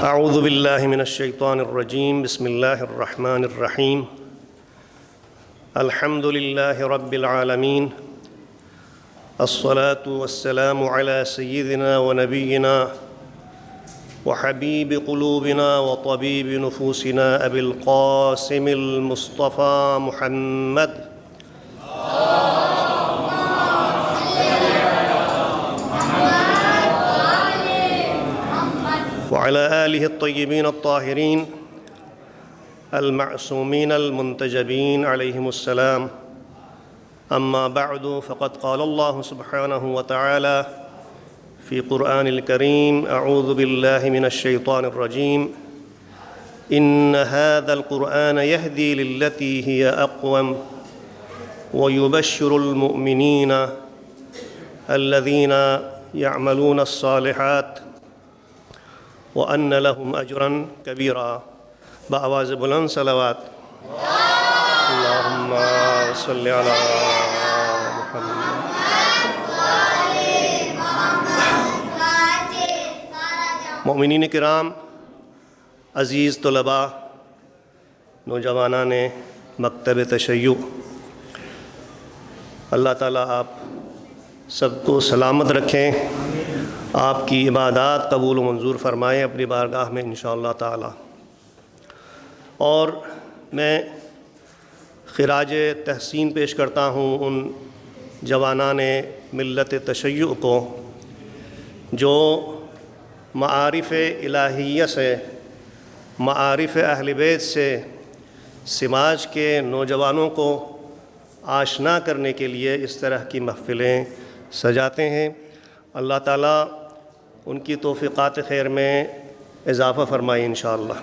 اعوذ باللہ من الشیطان الرجیم بسم اللہ الرحمن الرحیم الحمد للہ رب العالمین الصلاة والسلام علی سیدنا ونبینا وحبیب قلوبنا وطبیب نفوسنا ابی القاسم المصطفى محمد وعلى آله الطيبين الطاهرين المعصومين المنتجبين عليهم السلام أما بعد فقد قال الله سبحانه وتعالى في قرآن الكريم أعوذ بالله من الشيطان الرجيم إن هذا القرآن يهدي للتي هي أقوم ويبشر المؤمنين الذين يعملون الصالحات وَأَنَّ لَهُمْ أَجْرًا كَبِيرًا بآواز بلند صلوات اللہم صلی علی محمد۔ مؤمنین کرام، عزیز طلباء، نوجوانان مکتب تشیع، اللہ تعالیٰ آپ سب کو سلامت رکھیں، آپ کی عبادات قبول و منظور فرمائیں اپنی بارگاہ میں انشاءاللہ تعالی۔ اور میں خراج تحسین پیش کرتا ہوں ان جوانان ملت تشیع کو جو معارف الہیہ سے، معارف اہل بیت سے سماج کے نوجوانوں کو آشنا کرنے کے لیے اس طرح کی محفلیں سجاتے ہیں۔ اللہ تعالیٰ ان کی توفیقات خیر میں اضافہ فرمائے انشاءاللہ۔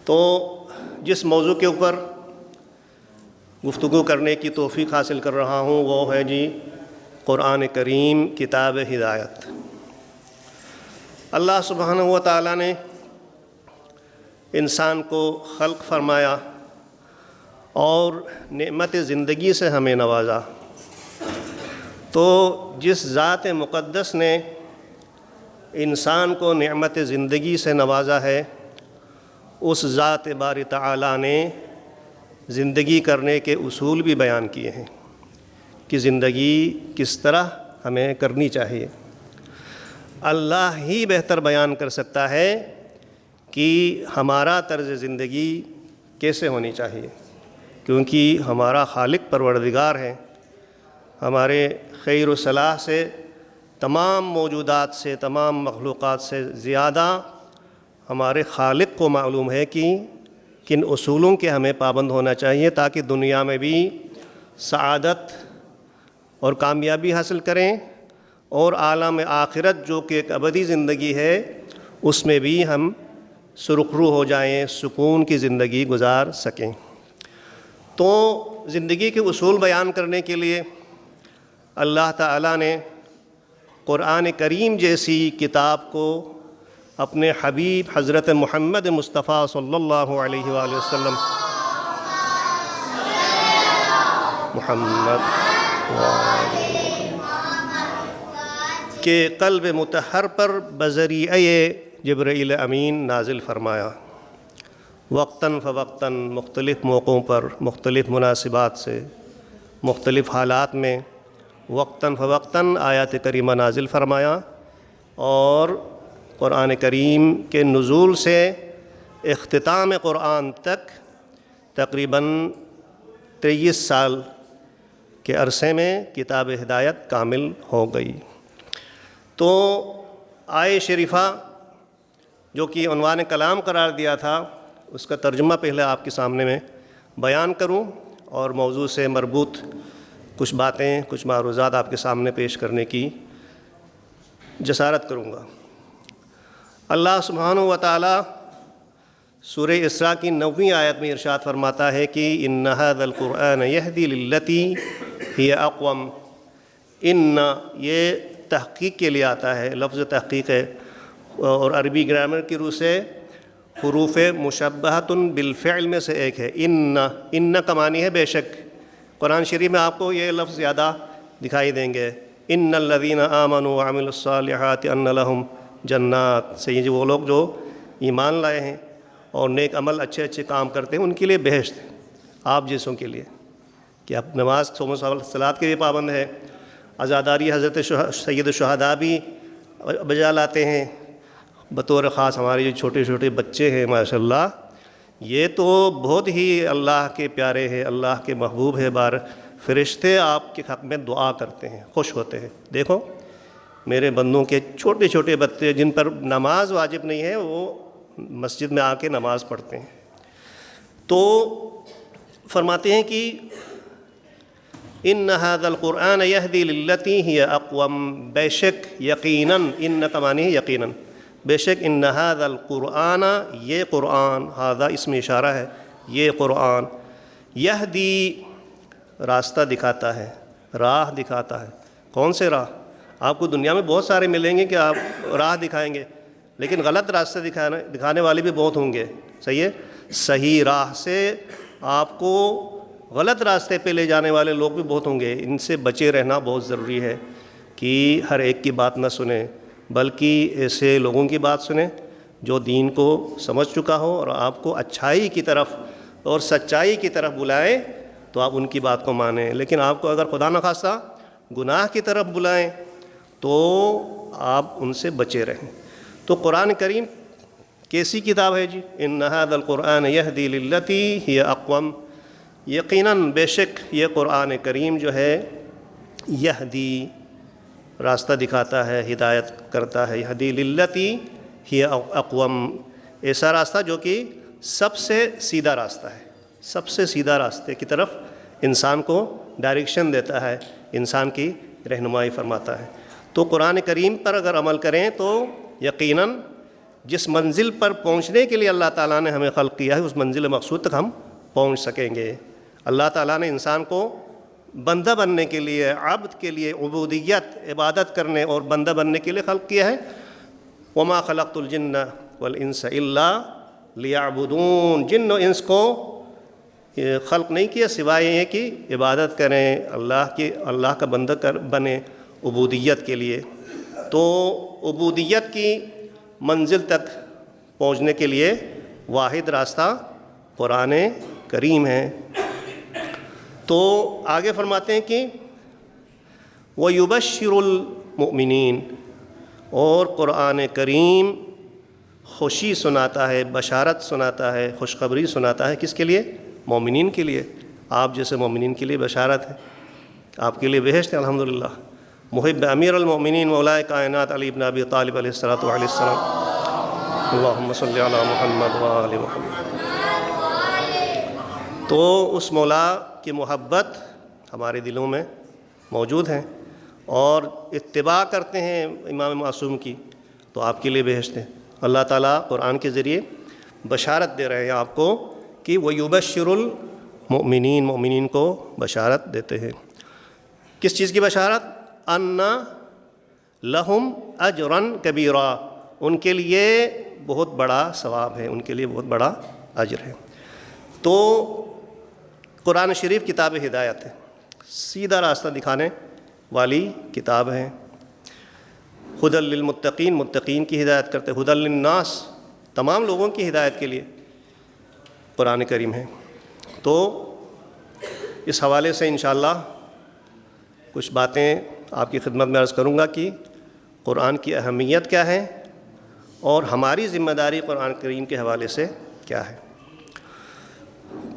تو جس موضوع کے اوپر گفتگو کرنے کی توفیق حاصل کر رہا ہوں وہ ہے قرآن کریم کتاب ہدایت۔ اللہ سبحانہ و تعالیٰ نے انسان کو خلق فرمایا اور نعمت زندگی سے ہمیں نوازا۔ تو جس ذات مقدس نے انسان کو نعمت زندگی سے نوازا ہے، اس ذات باری تعالیٰ نے زندگی کرنے کے اصول بھی بیان کیے ہیں کہ زندگی کس طرح ہمیں کرنی چاہیے۔ اللہ ہی بہتر بیان کر سکتا ہے کہ ہمارا طرز زندگی کیسے ہونی چاہیے، کیونکہ ہمارا خالق پروردگار ہے۔ ہمارے خیر و صلاح سے، تمام موجودات سے، تمام مخلوقات سے زیادہ ہمارے خالق کو معلوم ہے کہ کن اصولوں کے ہمیں پابند ہونا چاہیے تاکہ دنیا میں بھی سعادت اور کامیابی حاصل کریں، اور عالم آخرت جو کہ ایک ابدی زندگی ہے اس میں بھی ہم سرخرو ہو جائیں، سکون کی زندگی گزار سکیں۔ تو زندگی کے اصول بیان کرنے کے لیے اللہ تعالیٰ نے قرآن کریم جیسی کتاب کو اپنے حبیب حضرت محمد مصطفیٰ صلی اللہ علیہ وآلہ وسلم محمد کے قلب مطہر پر بذریعہ جبرائیل امین نازل فرمایا۔ وقتاً فوقتاً مختلف موقعوں پر، مختلف مناسبات سے، مختلف حالات میں وقتاً فوقتاً آیات کریمہ نازل فرمایا، اور قرآن کریم کے نزول سے اختتام قرآن تک تقریباً 23 سال کے عرصے میں کتاب ہدایت کامل ہو گئی۔ تو آیہ شریفہ جو کہ عنوان کلام قرار دیا تھا، اس کا ترجمہ پہلے آپ کے سامنے میں بیان کروں اور موضوع سے مربوط کچھ باتیں، کچھ معروضات آپ کے سامنے پیش کرنے کی جسارت کروں گا۔ اللہ سبحانہ و تعالیٰ سورہ اسراء کی 9ویں آیت میں ارشاد فرماتا ہے کہ ان ھذا القرآن یہدی للتی ہی اقوم۔ ان یہ تحقیق کے لیے آتا ہے، لفظ تحقیق ہے، اور عربی گرامر کی روح سے حروف مشبہۃ بالفعل میں سے ایک ہے۔ ان کا معنی ہے بے شک۔ قرآن شریف میں آپ کو یہ لفظ زیادہ دکھائی دیں گے، ان الذین آمنوا وعملوا الصالحات ان لہم جنات سے، یہ وہ لوگ جو ایمان لائے ہیں اور نیک عمل اچھے اچھے کام کرتے ہیں، ان کے لیے بہشت ہے، آپ جیسوں کے لیے کہ آپ نماز صوم و صلات کے لیے پابند ہے، عزاداری حضرت سید الشہداء بھی بجا لاتے ہیں، بطور خاص ہمارے جو چھوٹے چھوٹے بچے ہیں ماشاءاللہ، یہ تو بہت ہی اللہ کے پیارے ہیں، اللہ کے محبوب ہے، بار فرشتے آپ کے حق میں دعا کرتے ہیں، خوش ہوتے ہیں۔ دیکھو میرے بندوں کے چھوٹے چھوٹے بچے جن پر نماز واجب نہیں ہے، وہ مسجد میں آ کے نماز پڑھتے ہیں۔ تو فرماتے ہیں کہ ان ھذا القرآن یہدی للتی ہی اقوم، بے شک یقیناً، ان کا معنی ہے یقیناً، بے شک ان ھذا القرآن، یہ قرآن، ھذا اسم اشارہ ہے، یہ قرآن، یہدی راستہ دکھاتا ہے، راہ دکھاتا ہے۔ کون سے راہ؟ آپ کو دنیا میں بہت سارے ملیں گے کہ آپ راہ دکھائیں گے، لیکن غلط راستہ دکھانے والے بھی بہت ہوں گے، صحیح ہے؟ صحیح راہ سے آپ کو غلط راستے پہ لے جانے والے لوگ بھی بہت ہوں گے، ان سے بچے رہنا بہت ضروری ہے کہ ہر ایک کی بات نہ سنیں، بلکہ ایسے لوگوں کی بات سنیں جو دین کو سمجھ چکا ہو اور آپ کو اچھائی کی طرف اور سچائی کی طرف بلائیں تو آپ ان کی بات کو مانیں، لیکن آپ کو اگر خدا نخواستہ گناہ کی طرف بلائیں تو آپ ان سے بچے رہیں۔ تو قرآن کریم کیسی کتاب ہے جی؟ ان ھذا القرآن یہدی للتی ہی اقوم، یقیناً بے شک یہ قرآن کریم جو ہے یہدی راستہ دکھاتا ہے، ہدایت کرتا ہے، یہدی للتی ہی اقوم، ایسا راستہ جو کہ سب سے سیدھا راستہ ہے، سب سے سیدھا راستے کی طرف انسان کو ڈائریکشن دیتا ہے، انسان کی رہنمائی فرماتا ہے۔ تو قرآن کریم پر اگر عمل کریں تو یقیناً جس منزل پر پہنچنے کے لیے اللہ تعالیٰ نے ہمیں خلق کیا ہے، اس منزل مقصود تک ہم پہنچ سکیں گے۔ اللہ تعالیٰ نے انسان کو بندہ بننے کے لیے، عبد کے لیے، عبودیت، عبادت کرنے اور بندہ بننے کے لیے خلق کیا ہے۔ وما خلقت الجن والانس الا لیعبدون، جن و انس کو خلق نہیں کیا سوائے یہ کہ عبادت کریں، اللہ کا بندہ بنے عبودیت کے لیے۔ تو عبودیت کی منزل تک پہنچنے کے لیے واحد راستہ قرآن کریم ہے۔ تو آگے فرماتے ہیں کہ وَيُبَشِّرُ الْمُؤْمِنِينَ، اور قرآن کریم خوشی سناتا ہے، بشارت سناتا ہے، خوشخبری سناتا ہے، کس کے لیے؟ مومنین کے لیے۔ آپ جیسے مومنین کے لیے بشارت ہے، آپ کے لیے بہشت ہے الحمدللہ۔ محب امیر المؤمنین مولا کائنات علی بن ابی طالب علیہ السلام، اللہم صلی علی محمد وآل محمد۔ تو اس مولا کی محبت ہمارے دلوں میں موجود ہے اور اتباع کرتے ہیں امام معصوم کی، تو آپ کے لیے بہشت ہے۔ اللہ تعالیٰ قرآن کے ذریعے بشارت دے رہے ہیں آپ کو کہ وَيُبَشِّرُ الْمُؤْمِنِينَ، مومنین کو بشارت دیتے ہیں۔ کس چیز کی بشارت؟ اَنَّ لَهُمْ أَجْرًا كَبِيرًا، ان کے لیے بہت بڑا ثواب ہے، ان کے لیے بہت بڑا اجر ہے۔ تو قرآن شریف کتاب ہدایت ہے، سیدھا راستہ دکھانے والی کتاب ہے۔ ھدی للمتقین، متقین کی ہدایت کرتے، ھدی للناس، تمام لوگوں کی ہدایت کے لیے قرآن کریم ہے۔ تو اس حوالے سے انشاءاللہ کچھ باتیں آپ کی خدمت میں عرض کروں گا کہ قرآن کی اہمیت کیا ہے اور ہماری ذمہ داری قرآن کریم کے حوالے سے کیا ہے۔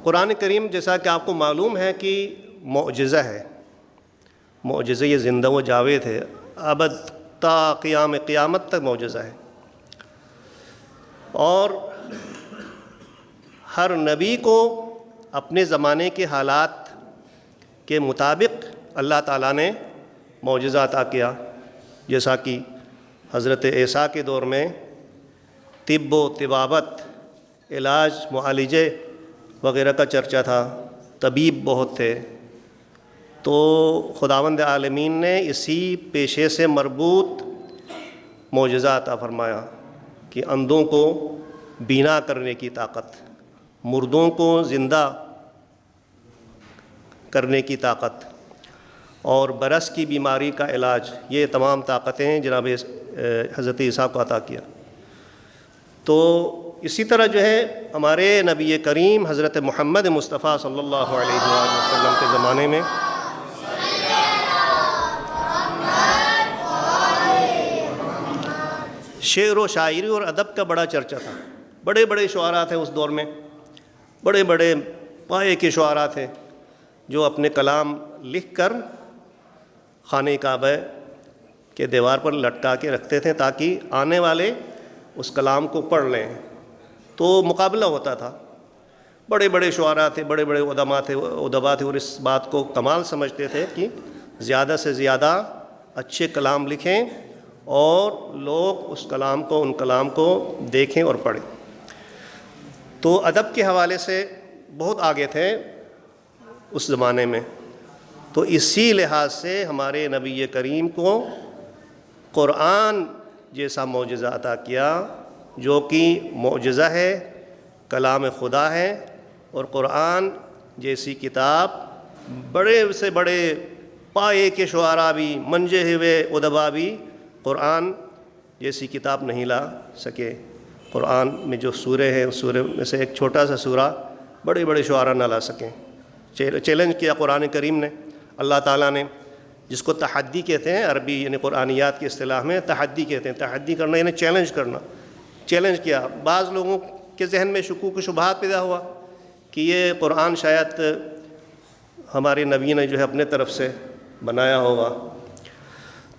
قرآن کریم جیسا کہ آپ کو معلوم ہے کہ معجزہ ہے، معجزہ یہ زندہ و جاوید ہے، ابد تا قیامت تک معجزہ ہے، اور ہر نبی کو اپنے زمانے کے حالات کے مطابق اللہ تعالیٰ نے معجزہ عطا کیا۔ جیسا کہ حضرت عیسیٰ کے دور میں طب و طبابت، علاج، معالجے وغیرہ کا چرچا تھا، طبیب بہت تھے، تو خداوند عالمین نے اسی پیشے سے مربوط معجزہ عطا فرمایا کہ اندھوں کو بینا کرنے کی طاقت، مردوں کو زندہ کرنے کی طاقت، اور برس کی بیماری کا علاج، یہ تمام طاقتیں جناب حضرت عیسیٰ کو عطا کیا۔ تو اسی طرح جو ہے ہمارے نبی کریم حضرت محمد مصطفیٰ صلی اللہ علیہ وآلہ وسلم کے زمانے میں شعر و شاعری اور ادب کا بڑا چرچا تھا. بڑے بڑے شعراء تھے اس دور میں، بڑے بڑے پائے کے شعراء تھے جو اپنے کلام لکھ کر خانہ کعبہ کے دیوار پر لٹکا کے رکھتے تھے تاکہ آنے والے اس کلام کو پڑھ لیں. تو مقابلہ ہوتا تھا. بڑے بڑے شعراء تھے، بڑے بڑے ادبا تھے اور اس بات کو کمال سمجھتے تھے کہ زیادہ سے زیادہ اچھے کلام لکھیں اور لوگ ان کلام کو دیکھیں اور پڑھیں. تو ادب کے حوالے سے بہت آگے تھے اس زمانے میں. تو اسی لحاظ سے ہمارے نبی کریم کو قرآن جیسا معجزہ عطا کیا جو کہ معجزہ ہے، کلام خدا ہے. اور قرآن جیسی کتاب بڑے سے بڑے پائے کے شعراء بھی، منجے ہوئے ادبا بھی قرآن جیسی کتاب نہیں لا سکے. قرآن میں جو سورے ہیں اس سورے میں سے ایک چھوٹا سا سورہ بڑے بڑے شعراء نہ لا سکیں. چیلنج کیا قرآن کریم نے، اللہ تعالیٰ نے، جس کو تحدی کہتے ہیں، عربی یعنی قرآنیات کی اصطلاح میں تحدی کہتے ہیں. تحدی کرنا یعنی چیلنج کرنا. چیلنج کیا. بعض لوگوں کے ذہن میں شکوک و شبہات پیدا ہوا کہ یہ قرآن شاید ہمارے نبی نے جو ہے اپنے طرف سے بنایا ہوگا.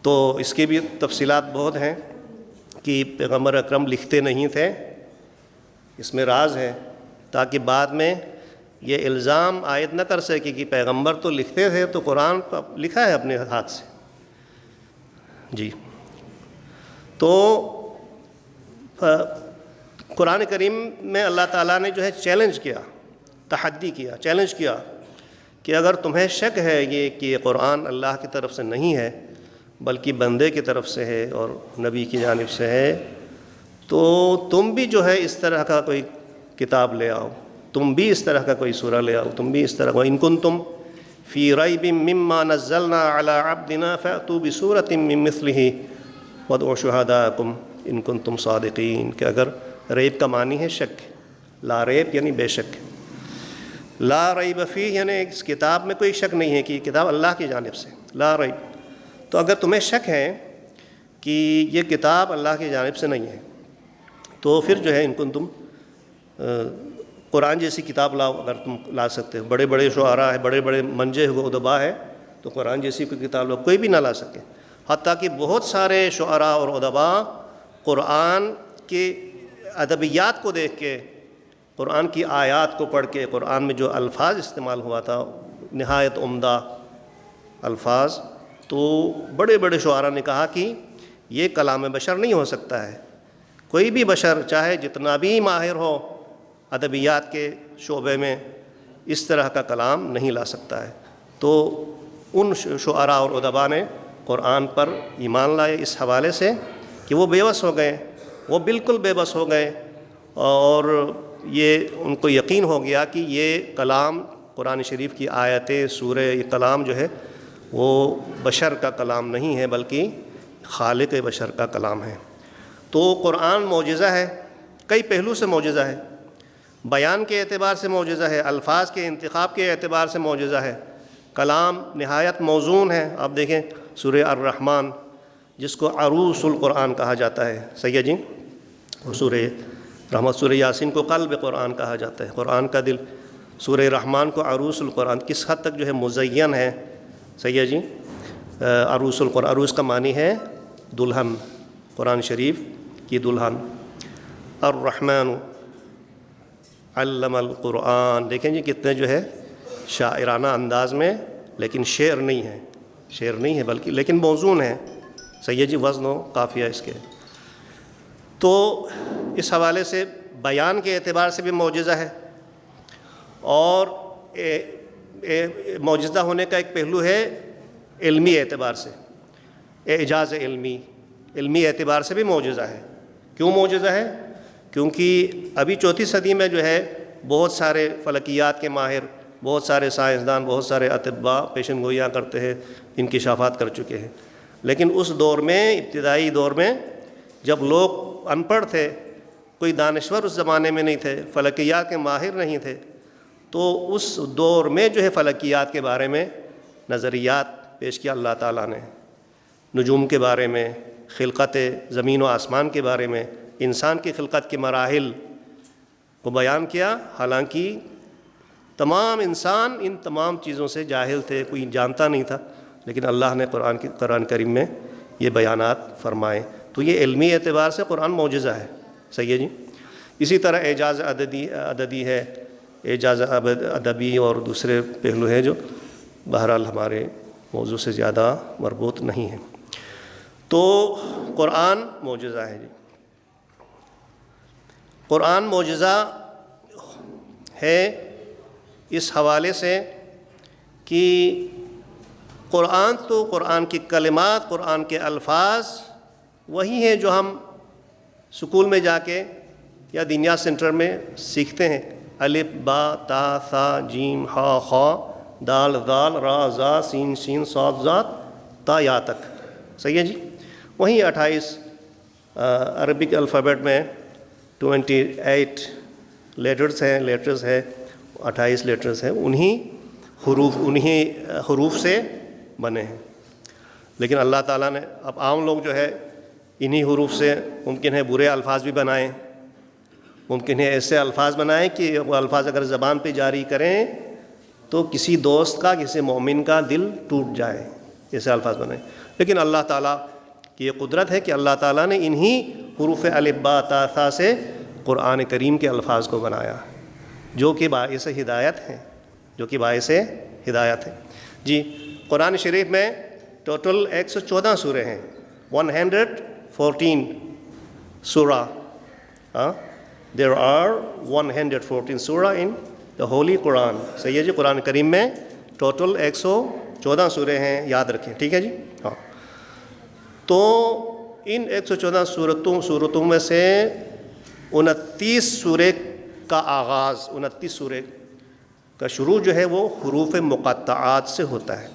تو اس کی بھی تفصیلات بہت ہیں کہ پیغمبر اکرم لکھتے نہیں تھے. اس میں راز ہے تاکہ بعد میں یہ الزام عائد نہ کر سکے کہ پیغمبر تو لکھتے تھے تو قرآن لکھا ہے اپنے ہاتھ سے. جی. تو قرآن کریم میں اللہ تعالیٰ نے جو ہے چیلنج کیا، تحدی کیا، چیلنج کیا کہ اگر تمہیں شک ہے یہ کہ یہ قرآن اللہ کی طرف سے نہیں ہے بلکہ بندے کی طرف سے ہے اور نبی کی جانب سے ہے، تو تم بھی جو ہے اس طرح کا کوئی کتاب لے آؤ، تم بھی اس طرح کا کوئی سورہ لے آؤ، تم بھی اس طرح وَإِن كُنتُمْ فِي رَيْبٍ مِّمَّا نَزَّلْنَا عَلَىٰ عَبْدِنَا فَأْتُوا بِسُورَةٍ مِّن مِّثْلِهِ وَادْعُوا شُهَدَاءَكُمْ إِن كُنتُمْ صَادِقِينَ. کہ اگر ریب کا معنی ہے شک، لا ریب یعنی بے شک، لا ریب فیہ یعنی اس کتاب میں کوئی شک نہیں ہے کہ یہ کتاب اللہ کی جانب سے، لا ریب. تو اگر تمہیں شک ہے کہ یہ کتاب اللہ کی جانب سے نہیں ہے تو پھر جو ہے ان کو تم قرآن جیسی کتاب لاؤ. اگر تم لا سکتے ہو، بڑے بڑے شعراء ہیں، بڑے بڑے منجے ہوئے ادبا ہے، تو قرآن جیسی کوئی کتاب لاؤ. کوئی بھی نہ لا سکے. حتیٰ کہ بہت سارے شعراء اور ادبا قرآن کے ادبیات کو دیکھ کے، قرآن کی آیات کو پڑھ کے، قرآن میں جو الفاظ استعمال ہوا تھا نہایت عمدہ الفاظ، تو بڑے بڑے شعراء نے کہا کہ یہ کلام بشر نہیں ہو سکتا ہے. کوئی بھی بشر چاہے جتنا بھی ماہر ہو ادبیات کے شعبے میں، اس طرح کا کلام نہیں لا سکتا ہے. تو ان شعراء اور ادبا نے قرآن پر ایمان لائے اس حوالے سے کہ وہ بے بس ہو گئے، وہ بالکل بے بس ہو گئے، اور یہ ان کو یقین ہو گیا کہ یہ کلام قرآن شریف کی آیتیں، سورہ، یہ کلام جو ہے وہ بشر کا کلام نہیں ہے بلکہ خالق بشر کا کلام ہے. تو قرآن معجزہ ہے، کئی پہلو سے معجزہ ہے. بیان کے اعتبار سے معجزہ ہے، الفاظ کے انتخاب کے اعتبار سے معجزہ ہے. کلام نہایت موزون ہے. آپ دیکھیں سورہ الرحمن جس کو عروس القرآن کہا جاتا ہے سید جی، اور سورہ رحمت، سورہ یاسین کو قلب قرآن کہا جاتا ہے، قرآن کا دل. سورہ رحمان کو عروس القرآن، کس حد تک جو ہے مزین ہے سید جی عروس القرآن. عروس کا معنی ہے دلہن، قرآن شریف کی دلہن. الرحمن علم القرآن. دیکھیں جی کتنے جو ہے شاعرانہ انداز میں، لیکن شعر نہیں ہے، شعر نہیں ہے بلکہ لیکن موزون ہے سید جی، وزن و قافیہ اس کے. تو اس حوالے سے بیان کے اعتبار سے بھی معجزہ ہے. اور معجزہ ہونے کا ایک پہلو ہے علمی اعتبار سے، اعجاز علمی اعتبار سے بھی معجزہ ہے. کیوں معجزہ ہے؟ کیونکہ ابھی 4 صدی میں جو ہے بہت سارے فلکیات کے ماہر، بہت سارے سائنسدان، بہت سارے اطباء پیشن گوئیاں کرتے ہیں، انکشافات کر چکے ہیں. لیکن اس دور میں، ابتدائی دور میں، جب لوگ ان پڑھ تھے کوئی دانشور اس زمانے میں نہیں تھے، فلکیات کے ماہر نہیں تھے، تو اس دور میں جو ہے فلکیات کے بارے میں نظریات پیش کیا اللہ تعالیٰ نے، نجوم کے بارے میں، خلقت زمین و آسمان کے بارے میں، انسان کی خلقت کے مراحل کو بیان کیا، حالانکہ تمام انسان ان تمام چیزوں سے جاہل تھے، کوئی جانتا نہیں تھا، لیکن اللہ نے قرآن کریم میں یہ بیانات فرمائے. تو یہ علمی اعتبار سے قرآن معجزہ ہے. صحیح ہے جی. اسی طرح اعجاز عددی ہے، اعجاز ادبی اور دوسرے پہلو ہے جو بہرحال ہمارے موضوع سے زیادہ مربوط نہیں ہیں. تو قرآن معجزہ ہے جی. قرآن معجزہ ہے اس حوالے سے کہ قرآن تو قرآن کی کلمات، قرآن کے الفاظ وہی ہیں جو ہم سکول میں جا کے یا دینیا سینٹر میں سیکھتے ہیں، الف با تا ثا جیم ہا خا دال ذال را زا سین شین صاد ذات تا یا تک. صحیح ہے جی. وہیں 28 عربک الفابیٹ میں 28 لیٹرز ہیں 28 لیٹرز ہیں، انہی حروف سے بنے ہیں. لیکن اللہ تعالیٰ نے اب عام لوگ جو ہے انہی حروف سے ممکن ہے برے الفاظ بھی بنائیں، ممکن ہے ایسے الفاظ بنائیں کہ وہ الفاظ اگر زبان پہ جاری کریں تو کسی دوست کا، کسی مومن کا دل ٹوٹ جائے، ایسے الفاظ بنائیں. لیکن اللہ تعالیٰ کی یہ قدرت ہے کہ اللہ تعالیٰ نے انہی حروف الف با تا ثا سے قرآن کریم کے الفاظ کو بنایا، جو کہ باعث ہدایت ہیں، جی. قرآن شریف میں ٹوٹل 114 سورے ہیں، 114 سورہ. دیر آر 114 سورہ ان دا ہولی قرآن. صحیح ہے جی. قرآن کریم میں ٹوٹل 114 سورے ہیں، یاد رکھیں. ٹھیک ہے جی. ہاں. تو ان 114 صورتوں میں سے 29 سورے کا آغاز، 29 سورے کا شروع جو ہے وہ حروف مقطعات سے ہوتا ہے.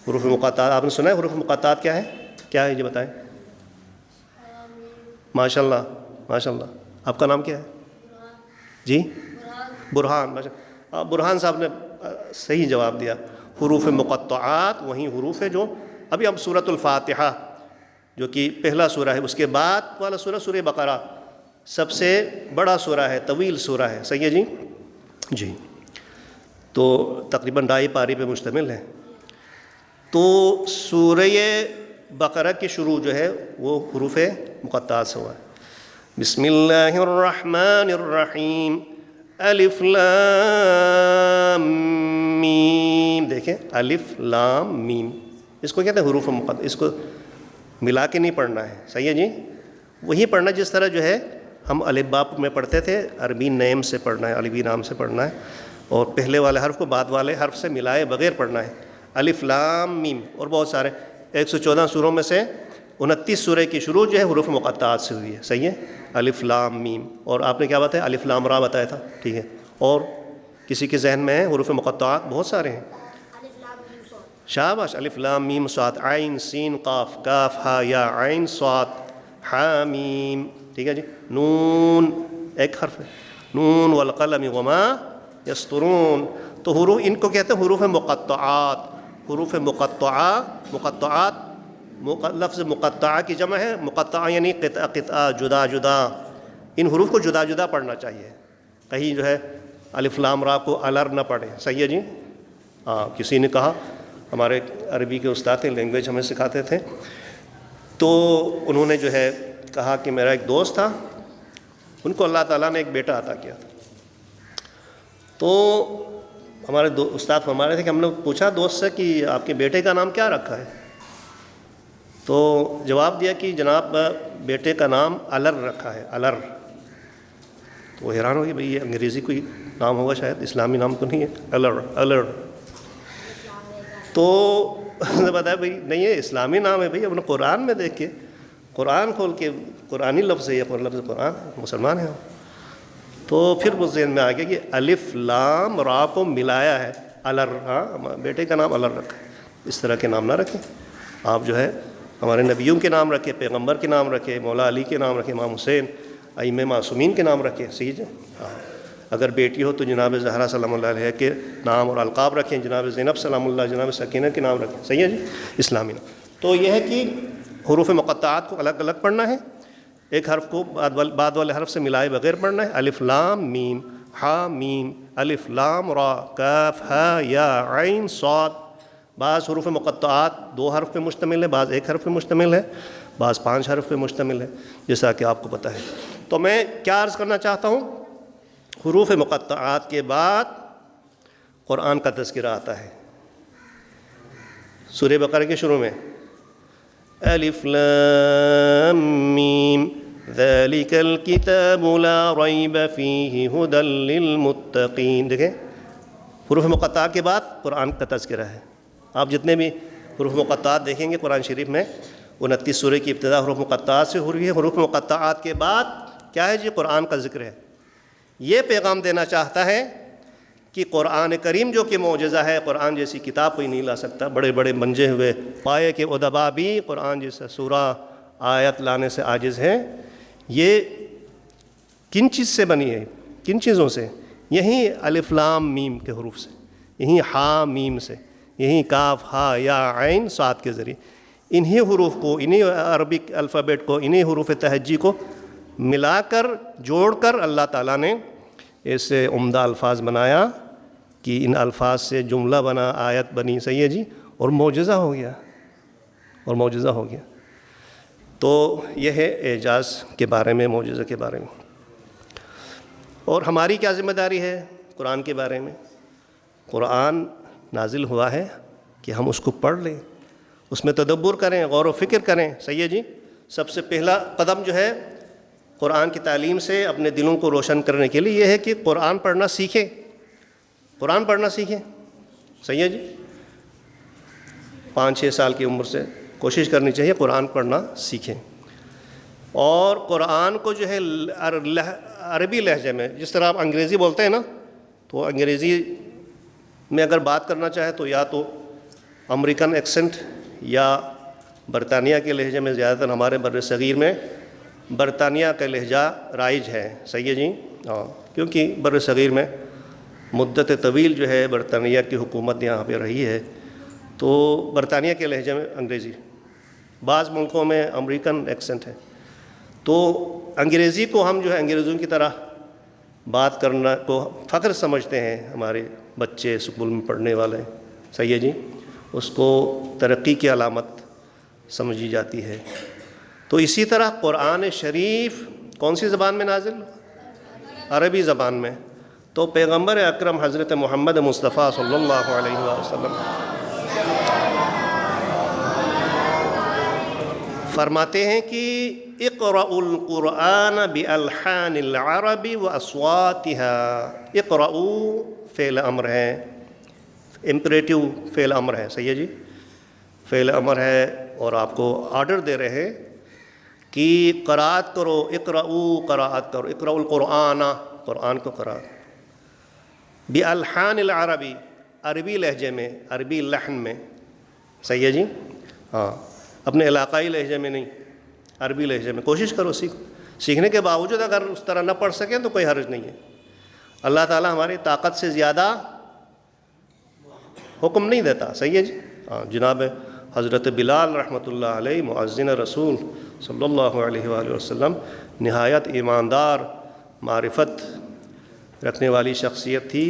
حروف مقطعات آپ نے سنا ہے؟ حروف مقطعات کیا ہے جی بتائیں. ماشاء اللہ. آپ کا نام کیا ہے جی؟ برہان. برہان صاحب نے صحیح جواب دیا. حروف مقطعات وہی حروف ہے جو ابھی ہم سورۃ الفاتحہ جو کہ پہلا سورہ ہے، اس کے بعد والا سورہ بقرہ سب سے بڑا سورہ ہے، طویل سورہ ہے. صحیح ہے جی. جی. تو تقریباً 2.5 پاری پہ مشتمل ہے. تو سورہ بقرہ کی شروع جو ہے وہ حروف مقطعات سے ہوا ہے. بسم اللہ الرحمن الرحیم الف لام میم. دیکھیں الف لام میم، اس کو کہتے ہیں حروف مقطعات. اس کو ملا کے نہیں پڑھنا ہے. صحیح ہے جی. وہی پڑھنا جس طرح جو ہے ہم الف با میں پڑھتے تھے، عربی نیم سے پڑھنا ہے، عربی نام سے پڑھنا ہے، اور پہلے والے حرف کو بعد والے حرف سے ملائے بغیر پڑھنا ہے. الف لام میم. اور بہت سارے 114 سوروں میں سے 29 سورے کی شروع جو ہے حروف مقطعات سے ہوئی ہے. صحیح ہے. الف لام میم. اور آپ نے کیا بتایا؟ الف لام را بتایا تھا. ٹھیک ہے. اور کسی کے ذہن میں ہے حروف مقطعات بہت سارے ہیں. شاباش. الف لام میم صاد عین سین قاف کاف ہا یا عین صاد ہا میم. ٹھیک ہے جی. نون ایک حرف ہے، نون والقلم وما یسطرون. تو حروف ان کو کہتے ہیں حروف مقطعات. حروف مقطعات لفظ مقطعہ کی جمع ہے. مقطعہ یعنی قطعہ جدا جدا. ان حروف کو جدا جدا پڑھنا چاہیے، کہیں جو ہے الف لام را کو الر نہ پڑھیں. صحیح ہے جی. کسی نے کہا، ہمارے عربی کے استاد تھے، لینگویج ہمیں سکھاتے تھے، تو انہوں نے جو ہے کہا کہ میرا ایک دوست تھا، ان کو اللہ تعالیٰ نے ایک بیٹا عطا کیا تھا. تو ہمارے استاد فرما رہے تھے کہ ہم نے پوچھا دوست سے کہ آپ کے بیٹے کا نام کیا رکھا ہے؟ تو جواب دیا کہ جناب بیٹے کا نام الر رکھا ہے، الر. تو وہ حیران ہو گیا، بھئی یہ انگریزی کوئی نام ہوگا شاید، اسلامی نام تو نہیں ہے. الر. تو اس نے بتایا بھئی نہیں، یہ اسلامی نام ہے. بھئی اپنے قرآن میں دیکھ کے، قرآن کھول کے، قرآنی لفظ ہے یہ، لفظ قرآن، مسلمان ہیں. تو پھر وہ ذہن میں آ گیا کہ الف لام را کو ملایا ہے، الر. بیٹے کا نام الر رکھا ہے. اس طرح کے نام نہ رکھیں آپ. جو ہے ہمارے نبیوں کے نام رکھے، پیغمبر کے نام رکھے، مولا علی کے نام رکھے، امام حسین، ائمہ معصومین کے نام رکھیں، صحیح ہے؟ ہاں، اگر بیٹی ہو تو جناب زہرا سلام اللہ علیہ کے نام اور القاب رکھیں، جناب زینب سلام اللہ، جناب سکینہ کے نام رکھیں، صحیح ہے جی، اسلامی نام۔ تو یہ ہے کہ حروف مقطعات کو الگ الگ پڑھنا ہے، ایک حرف کو بعد والے حرف سے ملائے بغیر پڑھنا ہے۔ الف لام میم، ہا میم، الف لام را، کاف ہا یا عین صاد۔ بعض حروف مقطعات 2 حرف پہ مشتمل ہے، بعض 1 حرف پہ مشتمل ہے، بعض 5 حرف پہ مشتمل ہے، جیسا کہ آپ کو پتہ ہے۔ تو میں کیا عرض کرنا چاہتا ہوں، حروف مقطعات کے بعد قرآن کا تذکرہ آتا ہے سورہ بقرہ کے شروع میں، الف لام میم ذالک الکتاب لا ریب فیہ ہدی للمتقین۔ دیکھیں، حروف مقطعات کے بعد قرآن کا تذکرہ ہے۔ آپ جتنے بھی حروف مقطعات دیکھیں گے قرآن شریف میں، 29 سورہ کی ابتدا حروف مقطعات سے ہو رہی ہے، حروف مقطعات کے بعد کیا ہے جی؟ قرآن کا ذکر ہے۔ یہ پیغام دینا چاہتا ہے کہ قرآن کریم جو کہ معجزہ ہے، قرآن جیسی کتاب کوئی نہیں لا سکتا۔ بڑے بڑے منجے ہوئے پائے کے ادبا بھی قرآن جیسا سورہ آیت لانے سے عاجز ہیں۔ یہ کن چیز سے بنی ہے؟ کن چیزوں سے؟ یہی الف لام میم کے حروف سے، یہی ہا میم سے، یہی کاف ہا یا عین صاد کے ذریعے، انہی حروف کو، انہی عربک الفابیٹ کو، انہی حروف تہجی کو ملا کر جوڑ کر اللہ تعالیٰ نے ایسے عمدہ الفاظ بنایا کہ ان الفاظ سے جملہ بنا، آیت بنی، صحیح ہے جی، اور معجزہ ہو گیا، اور معجزہ ہو گیا۔ تو یہ ہے اعجاز کے بارے میں، معجزہ کے بارے میں۔ اور ہماری کیا ذمہ داری ہے قرآن کے بارے میں؟ قرآن نازل ہوا ہے کہ ہم اس کو پڑھ لیں، اس میں تدبر کریں، غور و فکر کریں، صحیح ہے جی۔ سب سے پہلا قدم جو ہے قرآن کی تعلیم سے اپنے دلوں کو روشن کرنے کے لیے یہ ہے کہ قرآن پڑھنا سیکھیں، قرآن پڑھنا سیکھیں، صحیح ہے جی۔ 5-6 سال کی عمر سے کوشش کرنی چاہیے قرآن پڑھنا سیکھیں، اور قرآن کو جو ہے عربی لہجے میں، جس طرح آپ انگریزی بولتے ہیں نا، تو انگریزی میں اگر بات کرنا چاہے تو یا تو امریکن ایکسنٹ یا برطانیہ کے لہجے میں، زیادہ تر ہمارے بر صغیر میں برطانیہ کا لہجہ رائج ہے، صحیح ہے جی، ہاں، کیونکہ بر صغیر میں مدت طویل جو ہے برطانیہ کی حکومت یہاں پہ رہی ہے، تو برطانیہ کے لہجے میں انگریزی، بعض ملکوں میں امریکن ایکسنٹ ہے۔ تو انگریزی کو ہم جو ہے انگریزوں کی طرح بات کرنا کو فخر سمجھتے ہیں، ہمارے بچے اسکول میں پڑھنے والے، صحیح ہے جی، اس کو ترقی کی علامت سمجھی جاتی ہے۔ تو اسی طرح قرآن شریف کون سی زبان میں نازل؟ عربی زبان میں۔ تو پیغمبر اکرم حضرت محمد مصطفیٰ صلی اللہ علیہ وسلم فرماتے ہیں کہ اقرأوا القرآن بألحان العرب وأصواتها۔ اقرأوا فعل امر ہے، امپریٹیو فعل امر ہے، صحیح ہے جی، فعل امر ہے، اور آپ کو آرڈر دے رہے ہیں کہ قرأت کرو، اقرأوا قرأت کرو، اقرأوا القرآن، قرآن کو قرأت، بألحان العربی، عربی لہجے میں، عربی لحن میں، صحیح ہے جی، ہاں، اپنے علاقائی لہجے میں نہیں، عربی لہجے میں کوشش کرو سیکھو۔ سیکھنے کے باوجود اگر اس طرح نہ پڑھ سکیں تو کوئی حرج نہیں ہے، اللہ تعالیٰ ہماری طاقت سے زیادہ حکم نہیں دیتا، صحیح ہے جی، ہاں۔ جناب حضرت بلال رحمۃ اللہ علیہ مؤذن رسول صلی اللہ علیہ وآلہ وسلم نہایت ایماندار، معرفت رکھنے والی شخصیت تھی،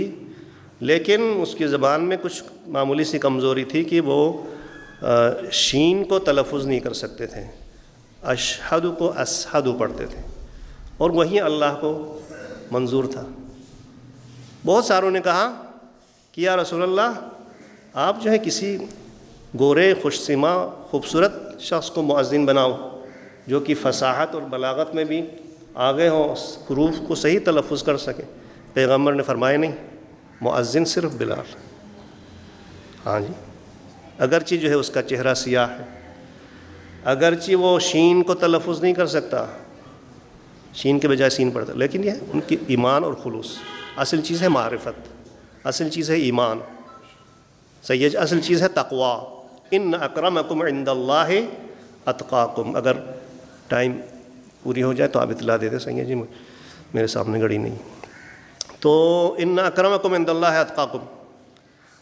لیکن اس کی زبان میں کچھ معمولی سی کمزوری تھی کہ وہ شین کو تلفظ نہیں کر سکتے تھے، اشہد کو اسہد پڑھتے تھے، اور وہیں اللہ کو منظور تھا۔ بہت ساروں نے کہا کہ یا رسول اللہ، آپ جو ہے کسی گورے، خوش سما، خوبصورت شخص کو مؤذن بناؤ جو کہ فصاحت اور بلاغت میں بھی آگے ہوں، حروف کو صحیح تلفظ کر سکے۔ پیغمبر نے فرمایا نہیں، مؤذن صرف بلال۔ ہاں جی، اگرچہ جو ہے اس کا چہرہ سیاہ ہے، اگرچہ وہ شین کو تلفظ نہیں کر سکتا، شین کے بجائے سین پڑھتا، لیکن یہ ان کی ایمان اور خلوص، اصل چیز ہے معرفت، اصل چیز ہے ایمان، صحیح ہے، اصل چیز ہے تقوی۔ ان اکرمکم عند اللہ اتقاکم۔ اگر ٹائم پوری ہو جائے تو آپ اطلاع دے دیں. صحیح ہے جی, میرے سامنے گھڑی نہیں. تو ان اکرمکم عند اللہ اتقاکم,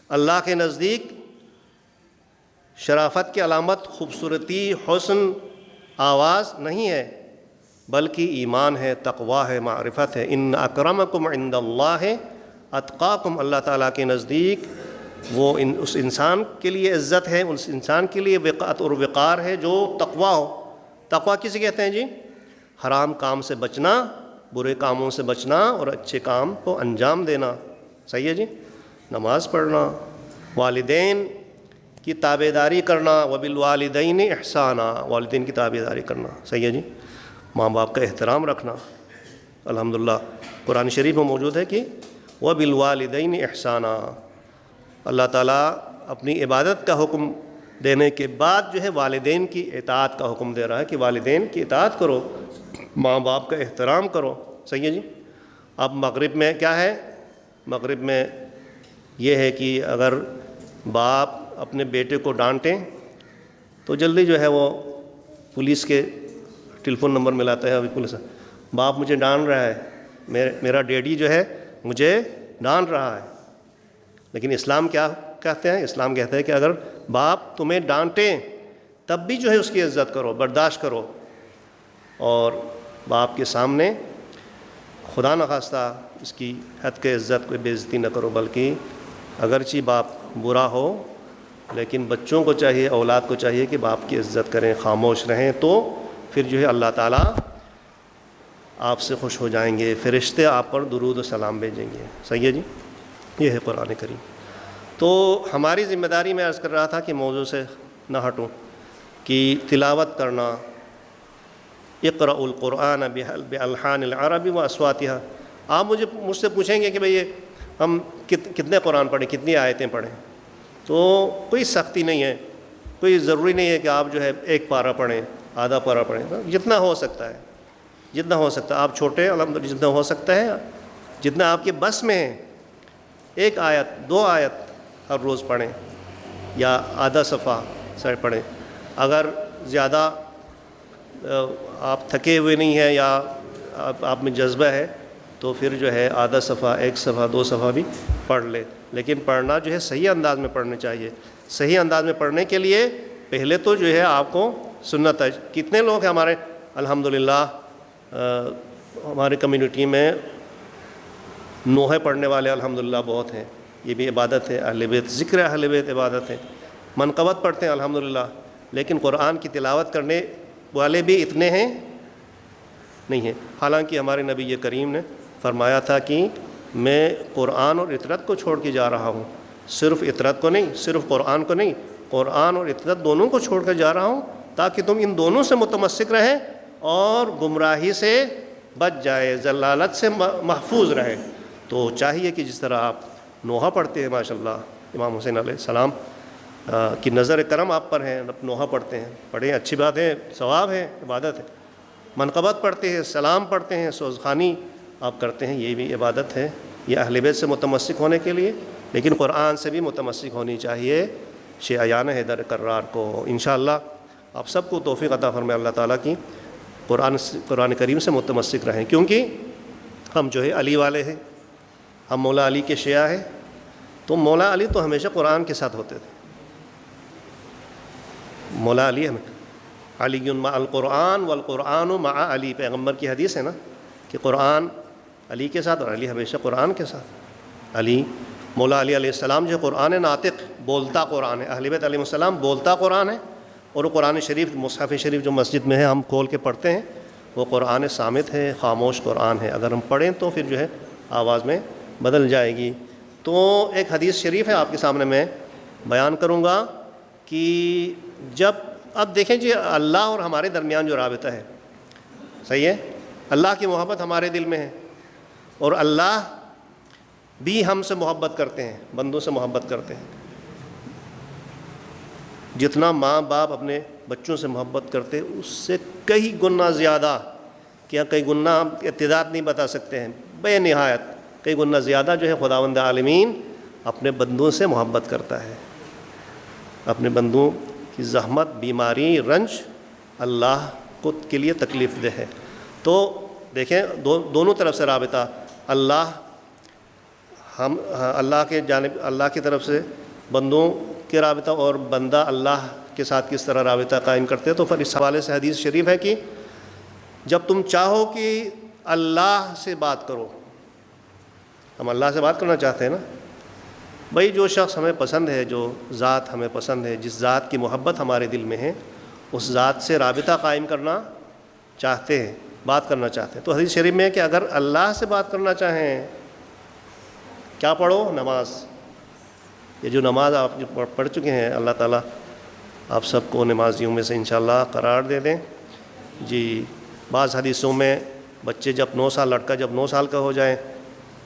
اللہ کے نزدیک شرافت کی علامت خوبصورتی, حسن, آواز نہیں ہے, بلکہ ایمان ہے, تقویٰ ہے, معرفت ہے. ان اکرمکم عند اللہ اتقاکم, اللہ تعالیٰ کے نزدیک وہ اس انسان کے لیے عزت ہے, اس انسان کے لیے وقار اور وقار ہے جو تقویٰ ہو. تقویٰ کسے کہتے ہیں جی؟ حرام کام سے بچنا, برے کاموں سے بچنا اور اچھے کام کو انجام دینا. صحیح ہے جی. نماز پڑھنا, والدین کی تابعداری کرنا, وبالوالدین احسانا, والدین کی تابعداری کرنا. صحیح ہے جی. ماں باپ کا احترام رکھنا. الحمدللہ قرآن شریف میں موجود ہے کہ وبالوالدین احسانا, اللہ تعالیٰ اپنی عبادت کا حکم دینے کے بعد جو ہے والدین کی اطاعت کا حکم دے رہا ہے کہ والدین کی اطاعت کرو, ماں باپ کا احترام کرو. صحیح ہے جی. اب مغرب میں کیا ہے؟ مغرب میں یہ ہے کہ اگر باپ اپنے بیٹے کو ڈانٹیں تو جلدی جو ہے وہ پولیس کے ٹیلی فون نمبر ملاتا ہے. ابھی پولیس, باپ مجھے ڈانٹ رہا ہے, میرا ڈیڈی جو ہے مجھے ڈانٹ رہا ہے. لیکن اسلام کیا کہتے ہیں؟ اسلام کہتا ہے کہ اگر باپ تمہیں ڈانٹیں تب بھی جو ہے اس کی عزت کرو, برداشت کرو, اور باپ کے سامنے خدا نخواستہ اس کی حد کے عزت کو بے عزتی نہ کرو, بلکہ اگرچہ باپ برا ہو لیکن بچوں کو چاہیے, اولاد کو چاہیے کہ باپ کی عزت کریں, خاموش رہیں, تو پھر جو ہے اللہ تعالیٰ آپ سے خوش ہو جائیں گے, فرشتے آپ پر درود و سلام بھیجیں گے. صحیح ہے جی. یہ ہے قرآن کریم. تو ہماری ذمہ داری میں عرض کر رہا تھا کہ موضوع سے نہ ہٹوں, کہ تلاوت کرنا, اقرأ القرآن بالحان العرب واصواتها. آپ مجھ سے پوچھیں گے کہ بھئی ہم کتنے قرآن پڑھیں, کتنی آیتیں پڑھیں, تو کوئی سختی نہیں ہے, کوئی ضروری نہیں ہے کہ آپ جو ہے ایک پارہ پڑھیں, آدھا پارہ پڑھیں, جتنا ہو سکتا ہے, جتنا ہو سکتا ہے. آپ چھوٹے الحمدللہ جتنا ہو سکتا ہے, جتنا آپ کے بس میں ہے, ایک آیت, 2 آیت ہر روز پڑھیں, یا آدھا صفحہ سے پڑھیں. اگر زیادہ آپ تھکے ہوئے نہیں ہیں یا آپ میں جذبہ ہے تو پھر جو ہے آدھا صفحہ, 1 صفحہ, 2 صفحہ بھی پڑھ لے. لیکن پڑھنا جو ہے صحیح انداز میں پڑھنا چاہیے. صحیح انداز میں پڑھنے کے لیے پہلے تو جو ہے آپ کو سنت ہے. کتنے لوگ ہیں ہمارے الحمدللہ ہماری کمیونٹی میں نوحے پڑھنے والے الحمدللہ بہت ہیں. یہ بھی عبادت ہے, اہل بیت, ذکر اہل بیت عبادت ہے. منقبت پڑھتے ہیں الحمدللہ, لیکن قرآن کی تلاوت کرنے والے بھی اتنے ہیں نہیں ہیں. حالانکہ ہمارے نبی کریم نے فرمایا تھا کہ میں قرآن اور اطرت کو چھوڑ کے جا رہا ہوں, صرف اطرت کو نہیں, صرف قرآن کو نہیں, قرآن اور اطرت دونوں کو چھوڑ کر جا رہا ہوں تاکہ تم ان دونوں سے متمسک رہیں اور گمراہی سے بچ جائے, ضلالت سے محفوظ رہے. تو چاہیے کہ جس طرح آپ نوحہ پڑھتے ہیں, ماشاءاللہ امام حسین علیہ السلام کی نظر کرم آپ پر ہیں, نوحہ پڑھتے ہیں, پڑھیں, اچھی بات ہے, ثواب ہے, عبادت ہے. منقبت پڑھتے ہیں, سلام پڑھتے ہیں, سوزخانی آپ کرتے ہیں, یہ بھی عبادت ہے. یہ اہل بیت سے متمسک ہونے کے لیے, لیکن قرآن سے بھی متمسک ہونی چاہیے شیعیان حیدر کرار کو. انشاءاللہ آپ سب کو توفیق عطا فرمائے اللہ تعالیٰ کی, قرآن کریم سے متمسک رہیں. کیونکہ ہم جو ہے علی والے ہیں, ہم مولا علی کے شیعہ ہیں, تو مولا علی تو ہمیشہ قرآن کے ساتھ ہوتے تھے. مولا علی ہمیں علی مع القرآن والقرآن مع علی, پیغمبر کی حدیث ہے نا کہ قرآن علی کے ساتھ اور علی ہمیشہ قرآن کے ساتھ. علی مولا علی علیہ السلام جو قرآن ناطق, بولتا قرآن ہے. اہل بیت علیہ السلام بولتا قرآن ہے, اور وہ قرآن شریف, مصحف شریف جو مسجد میں ہے ہم کھول کے پڑھتے ہیں, وہ قرآن صامت ہے, خاموش قرآن ہے. اگر ہم پڑھیں تو پھر جو ہے آواز میں بدل جائے گی. تو ایک حدیث شریف ہے آپ کے سامنے میں بیان کروں گا کہ جب, اب دیکھیں جی اللہ اور ہمارے درمیان جو رابطہ ہے, صحیح ہے, اللہ کی محبت ہمارے دل میں ہے, اور اللہ بھی ہم سے محبت کرتے ہیں, بندوں سے محبت کرتے ہیں. جتنا ماں باپ اپنے بچوں سے محبت کرتے اس سے کئی گنا زیادہ, کیا کئی گنا ہم اتعداد نہیں بتا سکتے ہیں, بے نہایت کئی گنا زیادہ جو ہے خداوند عالمین اپنے بندوں سے محبت کرتا ہے. اپنے بندوں کی زحمت, بیماری, رنج اللہ کو کے لیے تکلیف دہ ہے. تو دیکھیں دونوں طرف سے رابطہ، اللہ کے جانب، اللہ کی طرف سے بندوں کے رابطہ، اور بندہ اللہ کے ساتھ کس طرح رابطہ قائم کرتے ہیں۔ تو پھر اس حوالے سے حدیث شریف ہے کہ جب تم چاہو کہ اللہ سے بات کرو، ہم اللہ سے بات کرنا چاہتے ہیں نا بھائی، جو شخص ہمیں پسند ہے، جو ذات ہمیں پسند ہے، جس ذات کی محبت ہمارے دل میں ہے، اس ذات سے رابطہ قائم کرنا چاہتے ہیں، بات کرنا چاہتے ہیں۔ تو حدیث شریف میں ہے کہ اگر اللہ سے بات کرنا چاہیں کیا پڑھو؟ نماز۔ یہ جو نماز آپ جو پڑھ چکے ہیں، اللہ تعالیٰ آپ سب کو نمازیوں میں سے انشاءاللہ قرار دے دیں جی۔ بعض حدیثوں میں بچے جب 9 سال، لڑکا جب 9 سال کا ہو جائے،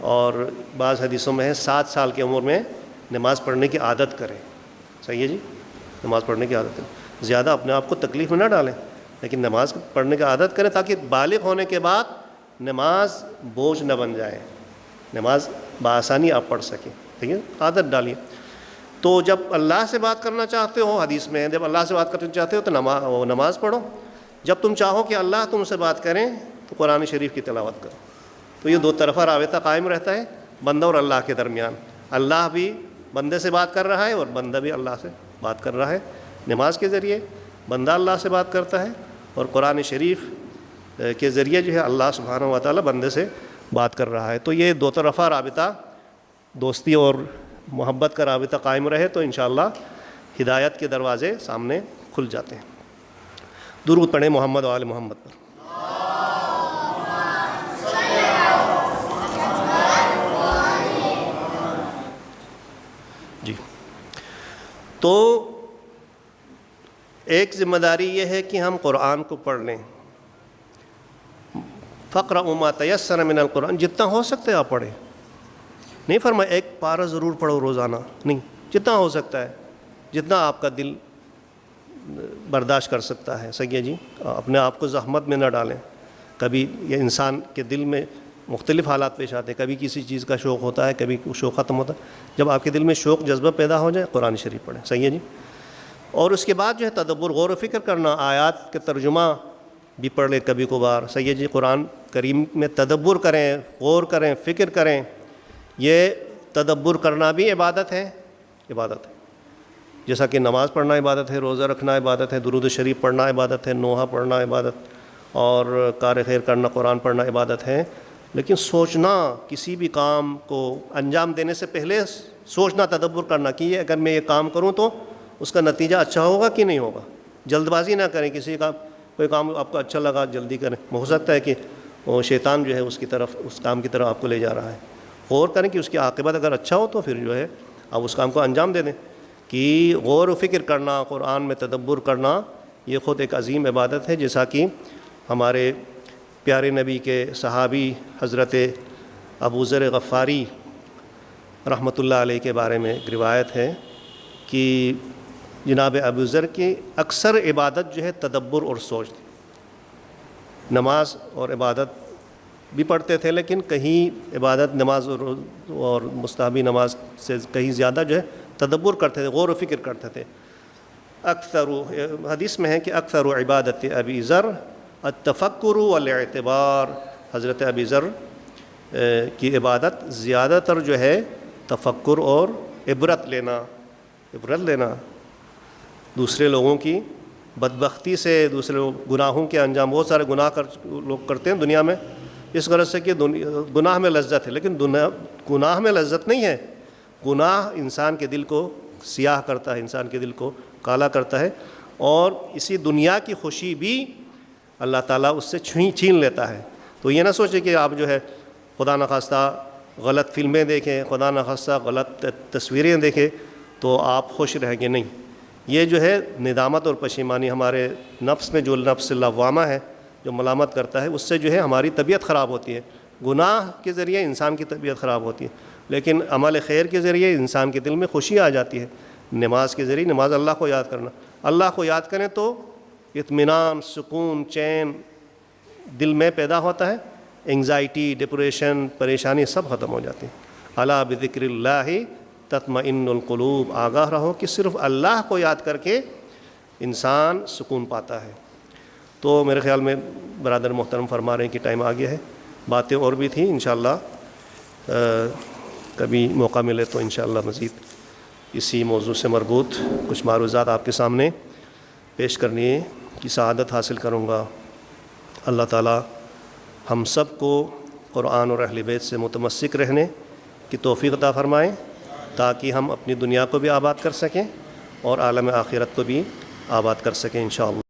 اور بعض حدیثوں میں ہے 7 سال کی عمر میں نماز پڑھنے کی عادت کریں۔ صحیح ہے جی، نماز پڑھنے کی عادت کریں، زیادہ اپنے آپ کو تکلیف میں نہ ڈالیں، لیکن نماز پڑھنے کی عادت کریں تاکہ بالغ ہونے کے بعد نماز بوجھ نہ بن جائے، نماز بآسانی آپ پڑھ سکیں۔ ٹھیک ہے، عادت ڈالیے۔ تو جب اللہ سے بات کرنا چاہتے ہو، حدیث میں ہے جب اللہ سے بات کرنا چاہتے ہو تو نماز پڑھو۔ جب تم چاہو کہ اللہ تم سے بات کریں تو قرآن شریف کی تلاوت کرو۔ تو یہ دو طرفہ رابطہ قائم رہتا ہے بندہ اور اللہ کے درمیان۔ اللہ بھی بندے سے بات کر رہا ہے اور بندہ بھی اللہ سے بات کر رہا ہے۔ نماز کے ذریعے بندہ اللہ سے بات کرتا ہے، اور قرآن شریف کے ذریعے جو ہے اللہ سبحانہ و تعالیٰ بندے سے بات کر رہا ہے۔ تو یہ دو طرفہ رابطہ، دوستی اور محبت کا رابطہ قائم رہے تو انشاءاللہ ہدایت کے دروازے سامنے کھل جاتے ہیں۔ درود پڑھیں محمد و آل محمد پر۔ جی، تو ایک ذمہ داری یہ ہے کہ ہم قرآن کو پڑھ لیں۔ فَاقْرَؤُوا مَا تَيَسَّرَ مِنَ الْقُرْآنِ، جتنا ہو سکتا ہے آپ پڑھیں۔ نہیں فرمایا ایک پارہ ضرور پڑھو روزانہ، نہیں، جتنا ہو سکتا ہے، جتنا آپ کا دل برداشت کر سکتا ہے۔ صحیح ہے جی، اپنے آپ کو زحمت میں نہ ڈالیں۔ کبھی یہ انسان کے دل میں مختلف حالات پیش آتے ہیں، کبھی کسی چیز کا شوق ہوتا ہے، کبھی شوق ختم ہوتا ہے۔ جب آپ کے دل میں شوق جذبہ پیدا ہو جائے قرآن شریف پڑھیں۔ صحیح ہے جی، اور اس کے بعد جو ہے تدبر، غور و فکر کرنا، آیات کے ترجمہ بھی پڑھ لیں کبھی کبھار۔ صحیح ہے جی، قرآن کریم میں تدبر کریں، غور کریں، فکر کریں۔ یہ تدبر کرنا بھی عبادت ہے، عبادت ہے، جیسا کہ نماز پڑھنا عبادت ہے، روزہ رکھنا عبادت ہے، درود شریف پڑھنا عبادت ہے، نوحہ پڑھنا عبادت، اور کار خیر کرنا، قرآن پڑھنا عبادت ہے۔ لیکن سوچنا، کسی بھی کام کو انجام دینے سے پہلے سوچنا، تدبر کرنا کہ یہ اگر میں یہ کام کروں تو اس کا نتیجہ اچھا ہوگا کہ نہیں ہوگا۔ جلد بازی نہ کریں، کسی کا کوئی کام آپ کو اچھا لگا جلدی کریں، ہو سکتا ہے کہ وہ شیطان جو ہے اس کی طرف، اس کام کی طرف آپ کو لے جا رہا ہے۔ غور کریں کہ اس کی عاقبت اگر اچھا ہو تو پھر جو ہے آپ اس کام کو انجام دے دیں۔ کہ غور و فکر کرنا، قرآن میں تدبر کرنا، یہ خود ایک عظیم عبادت ہے، جیسا کہ ہمارے پیارے نبی کے صحابی حضرت ابو ذر غفاری رحمۃ اللہ علیہ کے بارے میں ایک روایت ہے کہ جناب ابو ذر کی اکثر عبادت جو ہے تدبر اور سوچ تھی۔ نماز اور عبادت بھی پڑھتے تھے، لیکن کہیں عبادت، نماز اور مستحبی نماز سے کہیں زیادہ جو ہے تدبر کرتے تھے، غور و فکر کرتے تھے۔ اکثر حدیث میں ہے کہ اکثر عبادت ابی ذر التفکر والاعتبار، حضرت ابی ذر کی عبادت زیادہ تر جو ہے تفکر اور عبرت لینا، دوسرے لوگوں کی بدبختی سے، دوسرے گناہوں کے انجام، بہت سارے گناہ لوگ کرتے ہیں دنیا میں اس غرض سے کہ گناہ میں لذت ہے، لیکن گناہ میں لذت نہیں ہے۔ گناہ انسان کے دل کو سیاہ کرتا ہے، انسان کے دل کو کالا کرتا ہے، اور اسی دنیا کی خوشی بھی اللہ تعالیٰ اس سے چھین لیتا ہے۔ تو یہ نہ سوچیں کہ آپ جو ہے خدا نخواستہ غلط فلمیں دیکھیں، خدا نخواستہ غلط تصویریں دیکھیں تو آپ خوش رہیں گے، نہیں۔ یہ جو ہے ندامت اور پشیمانی، ہمارے نفس میں جو نفس لوامہ ہے جو ملامت کرتا ہے، اس سے جو ہے ہماری طبیعت خراب ہوتی ہے۔ گناہ کے ذریعے انسان کی طبیعت خراب ہوتی ہے، لیکن عمل خیر کے ذریعے انسان کے دل میں خوشی آ جاتی ہے۔ نماز کے ذریعے، نماز اللہ کو یاد کرنا، اللہ کو یاد کریں تو اطمینان، سکون، چین دل میں پیدا ہوتا ہے، انگزائٹی، ڈپریشن، پریشانی سب ختم ہو جاتی ہے۔ الا بذکر اللہ تطمئن القلوب، آگاہ رہو کہ صرف اللہ کو یاد کر کے انسان سکون پاتا ہے۔ تو میرے خیال میں برادر محترم فرما رہے ہیں کہ ٹائم آ گیا ہے. باتیں اور بھی تھیں، انشاءاللہ کبھی موقع ملے تو انشاءاللہ مزید اسی موضوع سے مربوط کچھ معروضات آپ کے سامنے پیش کرنے کی سعادت حاصل کروں گا. اللہ تعالیٰ ہم سب کو قرآن اور اہل بیت سے متمسک رہنے کی توفیق عطا فرمائیں تاکہ ہم اپنی دنیا کو بھی آباد کر سکیں اور عالم آخرت کو بھی آباد کر سکیں انشاءاللہ.